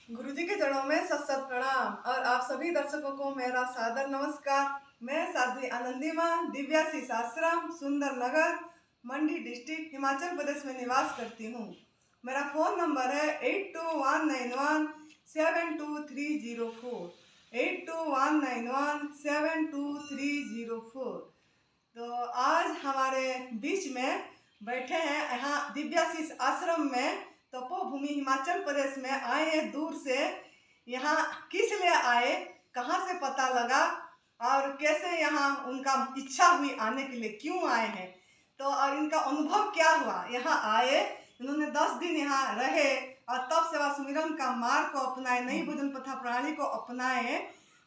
गुरुजी के चरणों में सत सत प्रणाम और आप सभी दर्शकों को मेरा सादर नमस्कार। मैं साध्वी आनंदी माँ दिव्याशीष आश्रम सुंदर नगर मंडी डिस्ट्रिक्ट हिमाचल प्रदेश में निवास करती हूँ। मेरा फ़ोन नंबर है 8219172304 8219172304। तो आज हमारे बीच में बैठे हैं यहाँ दिव्याशीष आश्रम में, तपोभूमि हिमाचल प्रदेश में आए हैं दूर से। यहाँ किस लिए आए, कहाँ से पता लगा और कैसे यहाँ उनका इच्छा हुई आने के लिए, क्यों आए हैं, तो और इनका अनुभव क्या हुआ। यहाँ आए, इन्होंने 10 दिन यहाँ रहे और तब सेवा सुमिरन का मार्ग को अपनाए, नई भोजन प्रथा प्रणाली को अपनाए।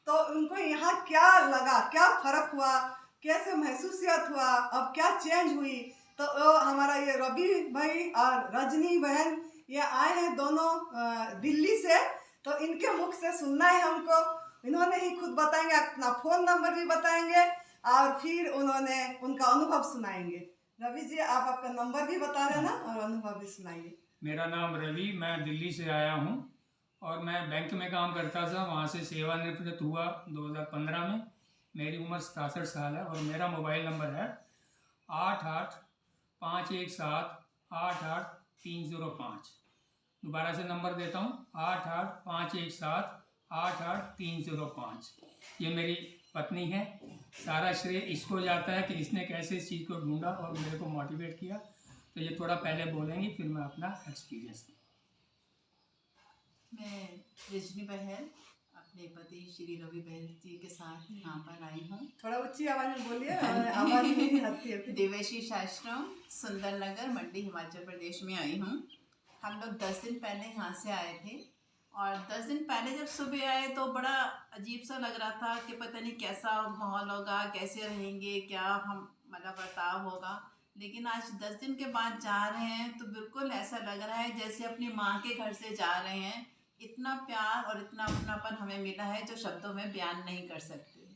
तो उनको यहाँ क्या लगा, क्या फर्क हुआ, कैसे महसूसियत हुआ, अब क्या चेंज हुई। तो हमारा ये रवि भाई और रजनी बहन ये आए हैं दोनों दिल्ली से, तो इनके मुख से सुनना है हमको। इन्होंने ही खुद बताएंगे, अपना फ़ोन नंबर भी बताएंगे और फिर उन्होंने उनका अनुभव सुनाएंगे। रवि जी, आप आपका नंबर भी बता देना और अनुभव भी सुनाइए। मेरा नाम रवि, मैं दिल्ली से आया हूँ और मैं बैंक में काम करता था। वहाँ से सेवानिवृत्त हुआ 2015 में। मेरी उम्र 67 साल है और मेरा मोबाइल नंबर है 8851788305। दोबारा से नंबर देता हूँ 8851788305। ये मेरी पत्नी है। सारा श्रेय इसको जाता है कि इसने कैसे इस चीज़ को ढूंढा और मेरे को मोटिवेट किया। तो ये थोड़ा पहले बोलेंगी, फिर मैं अपना एक्सपीरियंस। मैं रजनी बहल अपने पति श्री रवि बहल जी के साथ यहाँ पर आई हूँ। थोड़ा ऊंची आवाज में बोलिए, आवाज नहीं आती है। देवेशीष आश्रम सुंदर नगर मंडी हिमाचल प्रदेश में आई हूँ। हम लोग 10 दिन पहले यहाँ से आए थे और 10 दिन पहले जब सुबह आए तो बड़ा अजीब सा लग रहा था कि पता नहीं कैसा माहौल होगा, कैसे रहेंगे, क्या हम मतलब बर्ताव होगा। लेकिन आज 10 दिन के बाद जा रहे हैं तो बिल्कुल ऐसा लग रहा है जैसे अपनी माँ के घर से जा रहे हैं। इतना प्यार और इतना अपनापन हमें मिला है जो शब्दों में बयान नहीं कर सकते।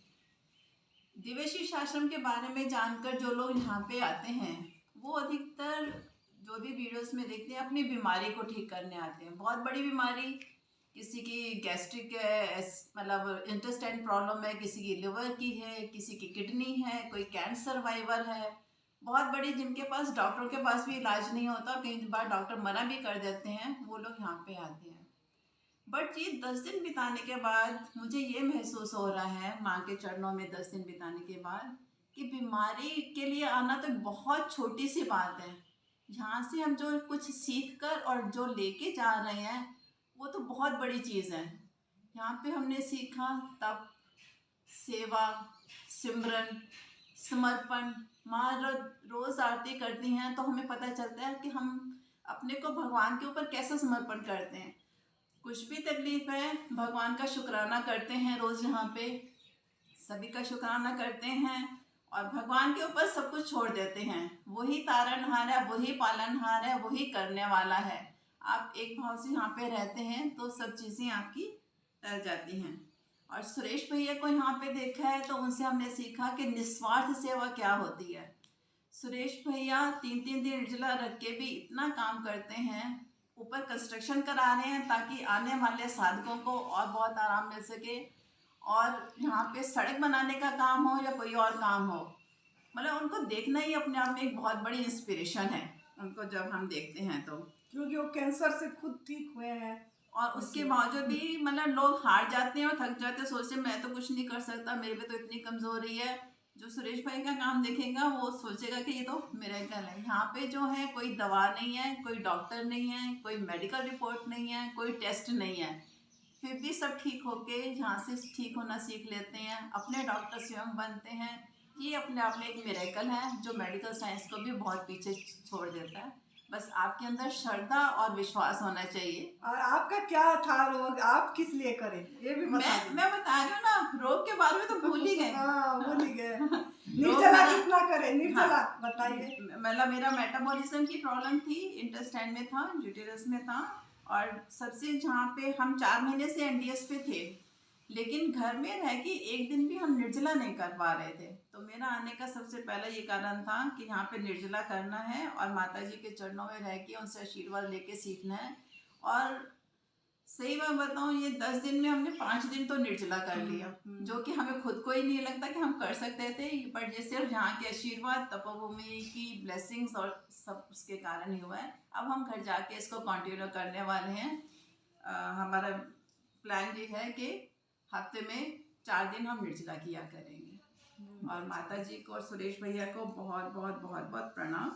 दिव्याशीष आश्रम के बारे में जानकर जो लोग यहाँ पे आते हैं वो अधिकतर जो भी वीडियोस में देखते हैं अपनी बीमारी को ठीक करने आते हैं। बहुत बड़ी बीमारी, किसी की गैस्ट्रिक है, मतलब इंटेस्टाइन प्रॉब्लम है, किसी की लिवर की है, किसी की किडनी है, कोई कैंसर सर्वाइवर है, बहुत बड़ी, जिनके पास डॉक्टरों के पास भी इलाज नहीं होता, कई बार डॉक्टर मना भी कर देते हैं, वो लोग यहाँ पे आते हैं। बट ये 10 दिन बिताने के बाद मुझे ये महसूस हो रहा है, माँ के चरणों में 10 दिन बिताने के बाद, कि बीमारी के लिए आना तो बहुत छोटी सी बात है। यहाँ से हम जो कुछ सीख कर और जो लेके जा रहे हैं वो तो बहुत बड़ी चीज़ है। यहाँ पे हमने सीखा तप, सेवा, सिमरन, समर्पण। माँ रोज़ आरती करती हैं तो हमें पता चलता है कि हम अपने को भगवान के ऊपर कैसे समर्पण करते हैं। कुछ भी तकलीफ है भगवान का शुक्राना करते हैं, रोज़ यहाँ पे सभी का शुक्राना करते हैं और भगवान के ऊपर सब कुछ छोड़ देते हैं। वही तारनहार है, वही पालनहार है, वही करने वाला है। आप एक भाव से यहाँ पे रहते हैं तो सब चीज़ें आपकी तर जाती हैं। और सुरेश भैया को यहाँ पे देखा है तो उनसे हमने सीखा कि निस्वार्थ सेवा क्या होती है। सुरेश भैया 3-3 दिन निर्जला रख के भी इतना काम करते हैं, ऊपर कंस्ट्रक्शन करा रहे हैं ताकि आने वाले साधकों को और बहुत आराम मिल सके। और यहाँ पे सड़क बनाने का काम हो या कोई और काम हो, मतलब उनको देखना ही अपने आप में एक बहुत बड़ी इंस्पिरेशन है उनको जब हम देखते हैं तो। क्योंकि वो कैंसर से खुद ठीक हुए हैं और उसके बावजूद भी मतलब लोग हार जाते हैं और थक जाते हैं, सोचते हैं मैं तो कुछ नहीं कर सकता, मेरे पे तो इतनी कमज़ोरी है। जो सुरेश भाई का काम देखेगा वो सोचेगा कि ये तो मिरेकल है। यहाँ पे जो है कोई दवा नहीं है, कोई डॉक्टर नहीं है, कोई मेडिकल रिपोर्ट नहीं है, कोई टेस्ट नहीं है, फिर भी सब ठीक होके यहाँ से ठीक होना सीख लेते हैं, अपने डॉक्टर स्वयं बनते हैं। ये अपने आप में एक मिरेकल है जो मेडिकल साइंस को भी बहुत पीछे छोड़ देता है। बस आपके अंदर श्रद्धा और विश्वास होना चाहिए। और आपका क्या था रोग, आप किस लिए करें, ये भी बता दीजिए। मैं बता रही हूँ ना, रोग के बारे में तो भूल ही गए। हाँ, भूल ही गए। निर्जला कितना करें, निर्जला बताइए। मतलब मेरा मेटाबॉलिज्म की प्रॉब्लम थी, इंटेस्टाइन में था, यूटेरस में था। और सबसे जहाँ पे हम 4 महीने से एनडीएस पे थे, लेकिन घर में रह के एक दिन भी हम निर्जला नहीं कर पा रहे थे। तो मेरा आने का सबसे पहला ये कारण था कि यहाँ पे निर्जला करना है और माता जी के चरणों में रह के उनसे आशीर्वाद लेके सीखना है। और सही मैं बताऊं, ये 10 दिन में हमने 5 दिन तो निर्जला कर लिया, जो कि हमें खुद को ही नहीं लगता कि हम कर सकते थे, बट ये सिर्फ यहाँ के आशीर्वाद, तपोभूमि की ब्लेसिंग्स और सब उसके कारण ही हुआ है। अब हम घर जाके इसको कंटिन्यू करने वाले हैं। हमारा प्लान ये है कि हफ्ते में 4 दिन हम निर्जला किया करेंगे। और माता जी को और सुरेश भैया को बहुत बहुत बहुत बहुत प्रणाम।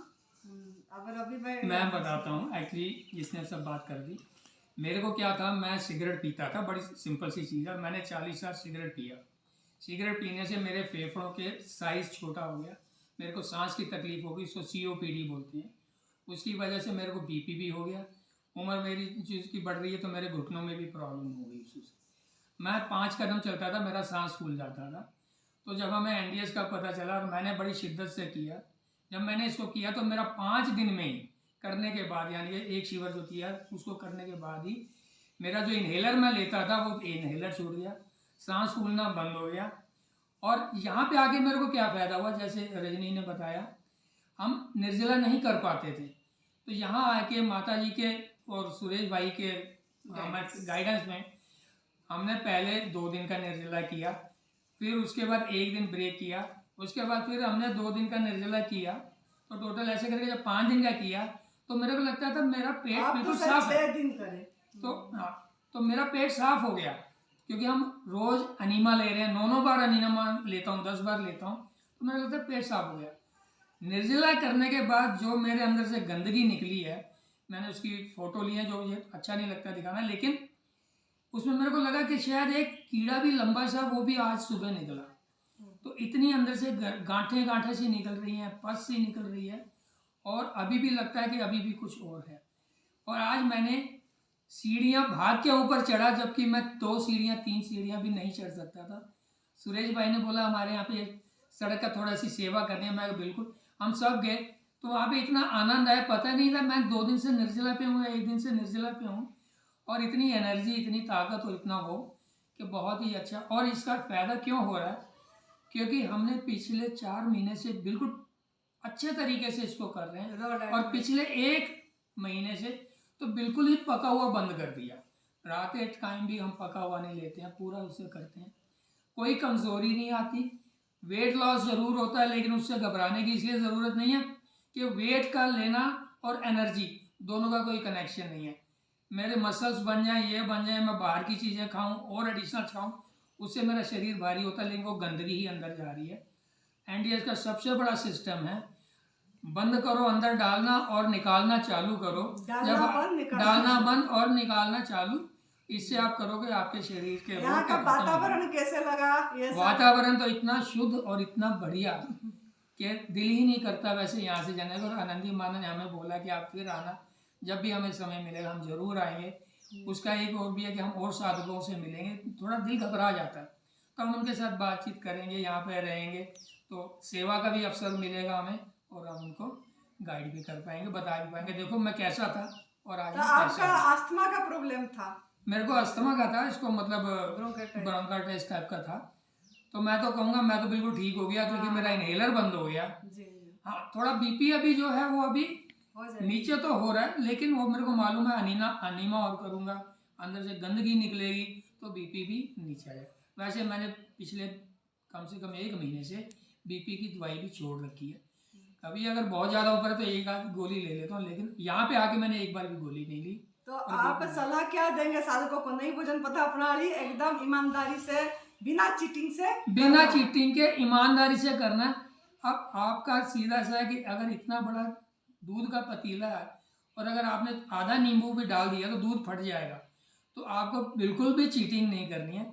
अगर अभी मैं बताता हूँ, एक्चुअली जिसने सब बात कर दी, मेरे को क्या था, मैं सिगरेट पीता था, बड़ी सिंपल सी चीज़ है, मैंने 40 साल सिगरेट पिया। सिगरेट पीने से मेरे फेफड़ों के साइज़ छोटा हो गया, मेरे को सांस की तकलीफ हो गई, इसको COPD बोलते हैं। उसकी वजह से मेरे को BP भी हो गया, उम्र मेरी चीज़ की बढ़ रही है तो मेरे घुटनों में भी प्रॉब्लम हो गई उससे। मैं 5 कदम चलता था, मेरा सांस फूल जाता था। तो जब हमें NDS का पता चला और मैंने बड़ी शिद्दत से किया, जब मैंने इसको किया तो मेरा 5 दिन में ही करने के बाद, यानी कि एक शिविर जो किया उसको करने के बाद ही मेरा जो इन्हेलर मैं लेता था वो इन्हेलर छूट गया, सांस फूलना बंद हो गया। और यहाँ पे आके मेरे को क्या फ़ायदा हुआ, जैसे रजनी ने बताया, हम निर्जला नहीं कर पाते थे, तो यहाँ आके माता जी के और सुरेश भाई के गाइडेंस में हमने पहले 2 दिन का निर्जला किया, फिर उसके बाद 1 दिन ब्रेक किया, उसके बाद फिर हमने 2 दिन का निर्जला किया, तो टोटल ऐसे करके जब 5 दिन का किया तो मेरे को लगता था मेरा पेट बिल्कुल साफ है। 6 दिन करें तो हाँ, तो मेरा पेट साफ हो गया, क्योंकि हम रोज अनीमा ले रहे हैं, 9 बार अनीमा लेता हूँ, 10 बार लेता हूँ, तो मेरा लगता है पेट साफ हो गया। निर्जला करने के बाद जो मेरे अंदर से गंदगी निकली है, मैंने उसकी फोटो ली है, जो मुझे अच्छा नहीं लगता दिखाना, लेकिन उसमें मेरे को लगा कि शायद एक कीड़ा भी लंबा सा वो भी आज सुबह निकला। तो इतनी अंदर से गांठें गांठें सी निकल रही हैं, पस सी निकल रही है, और अभी भी लगता है कि अभी भी कुछ और है। और आज मैंने सीढ़ियाँ भाग के ऊपर चढ़ा, जबकि मैं 2 सीढ़ियाँ 3 सीढ़ियाँ भी नहीं चढ़ सकता था। सुरेश भाई ने बोला हमारे यहाँ पे सड़क का थोड़ा सी सेवा करनी है, मैं बिल्कुल, हम सब गए, तो वहाँ पे इतना आनंद आया, पता नहीं था मैं 2 दिन से निर्जला पे हूँ या 1 दिन से निर्जला पे हूँ, और इतनी एनर्जी, इतनी ताकत और इतना वो कि बहुत ही अच्छा। और इसका फ़ायदा क्यों हो रहा है, क्योंकि हमने पिछले 4 महीने से बिल्कुल अच्छे तरीके से इसको कर रहे हैं, और पिछले 1 महीने से तो बिल्कुल ही पका हुआ बंद कर दिया। रात के टाइम भी हम पका हुआ नहीं लेते हैं, पूरा उससे करते हैं, कोई कमज़ोरी नहीं आती। वेट लॉस ज़रूर होता है, लेकिन उससे घबराने की इसलिए ज़रूरत नहीं है कि वेट का लेना और एनर्जी दोनों का कोई कनेक्शन नहीं है। मेरे मसल्स बन जाएं, ये बन जाए, मैं बाहर की चीज़ें खाऊं और एडिशनल खाऊं, उससे मेरा शरीर भारी होता है, लेकिन वो गंदगी ही अंदर जा रही है। NDS का सबसे बड़ा सिस्टम है, बंद करो अंदर डालना और निकालना चालू करो, डालना बंद और निकालना चालू, इससे आप करोगे आपके शरीर के यहाँ का वातावरण कैसे लगा? ये वातावरण तो इतना शुद्ध और इतना बढ़िया कि दिल ही नहीं करता वैसे यहाँ से जाने का। और आनंदी माना ने हमें बोला कि आप फिर आना, जब भी हमें समय मिलेगा हम जरूर आएंगे। उसका एक और भी है कि हम और साधकों से मिलेंगे, थोड़ा दिल घबरा जाता है, तो हम उनके साथ बातचीत करेंगे, यहाँ पे रहेंगे, तो सेवा का भी अवसर मिलेगा हमें, और हम उनको गाइड भी कर पाएंगे, बता भी पाएंगे देखो मैं कैसा था और आज तो आपका अस्थमा का प्रॉब्लम था? मेरे को अस्थमा का था, इसको मतलब ब्रोंकाइटिस टाइप का था, तो मैं तो कहूँगा मैं तो बिल्कुल ठीक हो गया, क्योंकि मेरा इनहेलर बंद हो गया। हाँ, थोड़ा BP अभी जो है वो अभी नीचे तो हो रहा है, लेकिन वो मेरे को मालूम है अनीमा और करूँगा, अंदर से गंदगी निकलेगी तो BP भी नीचे आएगा। वैसे मैंने पिछले कम से कम 1 महीने से BP की दवाई भी छोड़ रखी है। कभी अगर बहुत ज़्यादा ऊपर है तो 1 आध गोली ले लेता हूँ, लेकिन यहाँ पे आके मैंने एक बार भी गोली नहीं ली। तो आप सलाह क्या देंगे साधकों को? नहीं भोजन पथा प्रणाली एकदम ईमानदारी से, बिना चीटिंग से, बिना चीटिंग के ईमानदारी से करना। अब आपका सीधा सा है कि अगर इतना बड़ा दूध का पतीला है और अगर आपने आधा नींबू भी डाल दिया तो दूध फट जाएगा, तो आपको बिल्कुल भी चीटिंग नहीं करनी है।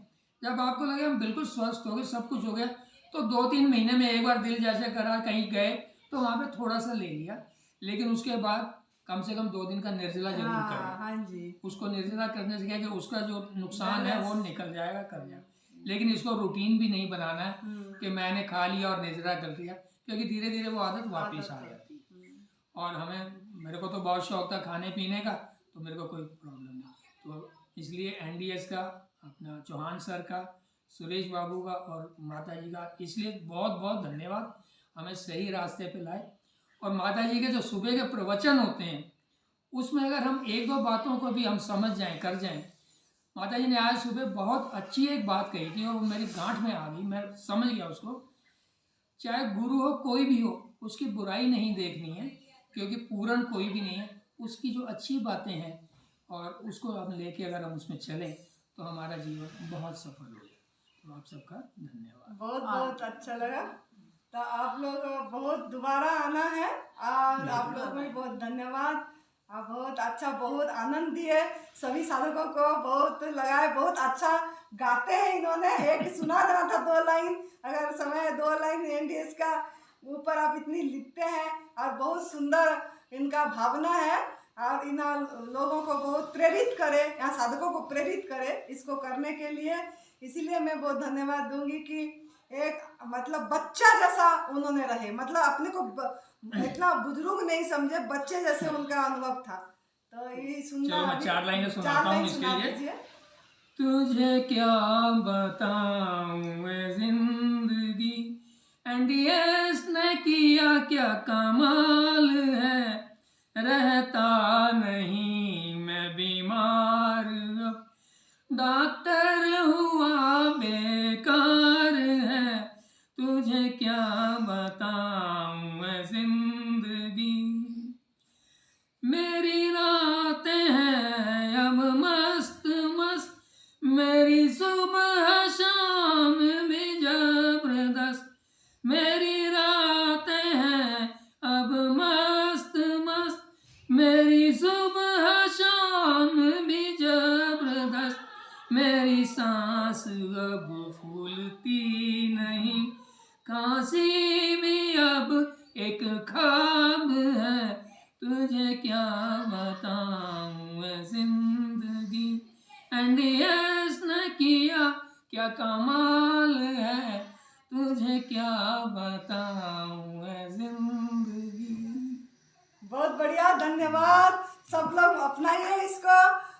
जब आपको लगे हम बिल्कुल स्वस्थ हो गए, सब कुछ हो गया, तो 2-3 महीने में एक बार दिल जैसे करा, कहीं गए तो वहाँ पे थोड़ा सा ले लिया, लेकिन उसके बाद कम से कम 2 दिन का निर्जला जरूर करें। हाँ जी, उसको निर्जला करने से क्या कि उसका जो नुकसान है वो निकल जाएगा, कर जाएगा, लेकिन इसको रूटीन भी नहीं बनाना है कि मैंने खा लिया और निर्जला कर दिया, क्योंकि धीरे धीरे वो आदत वापस आ जाती है। और मेरे को तो बहुत शौक था खाने पीने का, तो मेरे को कोई प्रॉब्लम नहीं, तो इसलिए NDS का, अपना चौहान सर का, सुरेश बाबू का और माता जी का इसलिए बहुत बहुत धन्यवाद, हमें सही रास्ते पे लाए। और माता जी के जो सुबह के प्रवचन होते हैं उसमें अगर हम 1-2 बातों को भी हम समझ जाएं, कर जाएं, माता जी ने आज सुबह बहुत अच्छी एक बात कही थी और वो मेरी गांठ में आ गई, मैं समझ गया उसको। चाहे गुरु हो कोई भी हो, उसकी बुराई नहीं देखनी है, क्योंकि पूर्ण कोई भी नहीं है। उसकी जो अच्छी बातें हैं और उसको हम लेके अगर हम उसमें चलें तो हमारा जीवन बहुत सफल हो जाए। तो आप सबका धन्यवाद। बहुत बहुत अच्छा लगा। तो आप लोग बहुत दोबारा आना है और आप लोग को भी बहुत धन्यवाद। आप बहुत अच्छा, बहुत आनंद दिए, सभी साधकों को बहुत लगाए। बहुत अच्छा गाते हैं इन्होंने। एक सुना देना था 2 लाइन, अगर समय 2 लाइन एनडीएस का ऊपर आप इतनी लिखते हैं और बहुत सुंदर इनका भावना है और इन लोगों को बहुत प्रेरित करे, यहाँ साधकों को प्रेरित करे इसको करने के लिए। इसीलिए मैं बहुत धन्यवाद दूंगी कि एक मतलब बच्चा जैसा उन्होंने रहे, मतलब अपने को इतना बुजुर्ग नहीं समझे, बच्चे जैसे उनका अनुभव था। तो ये सुनना, चलो मैं 4 लाइनें सुनाता हूँ इसके लिए। तुझे क्या बताऊं मैं जिंदगी, एनडीएस ने किया क्या कमाल है, रहता नहीं मैं बीमार, डॉक्टर हुआ बेकार है, तुझे क्या बताऊं मैं जिंदगी, मेरी रातें हैं अब मस्त मस्त, मेरी सुबह शाम भी जबरदस्त, मेरी रातें हैं अब मस्त मस्त, मेरी सुबह शाम भी जबरदस्त, मेरी सांस अब फूलती नहीं, काशी भी अब एक ख्वाब है, तुझे क्या बताऊं मैं जिंदगी, एनडीएस ने किया क्या कमाल है, तुझे क्या बताऊं मैं जिंदगी। बहुत बढ़िया, धन्यवाद। सब लोग अपनाइए इसको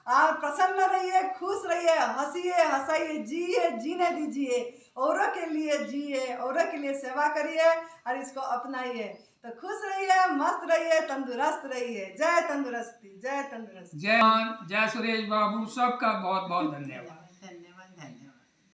और प्रसन्न रहिए, खुश रहिए, हंसिए हंसाइए, जिए जीने दीजिए, औरों के लिए जिए, औरों के लिए सेवा करिए और इसको अपनाइए। तो खुश रहिए, मस्त रहिए, तंदुरुस्त रहिए। जय तंदुरुस्ती, जय तंदुरुस्ती। जय सुरेश बाबू, सबका बहुत बहुत धन्यवाद।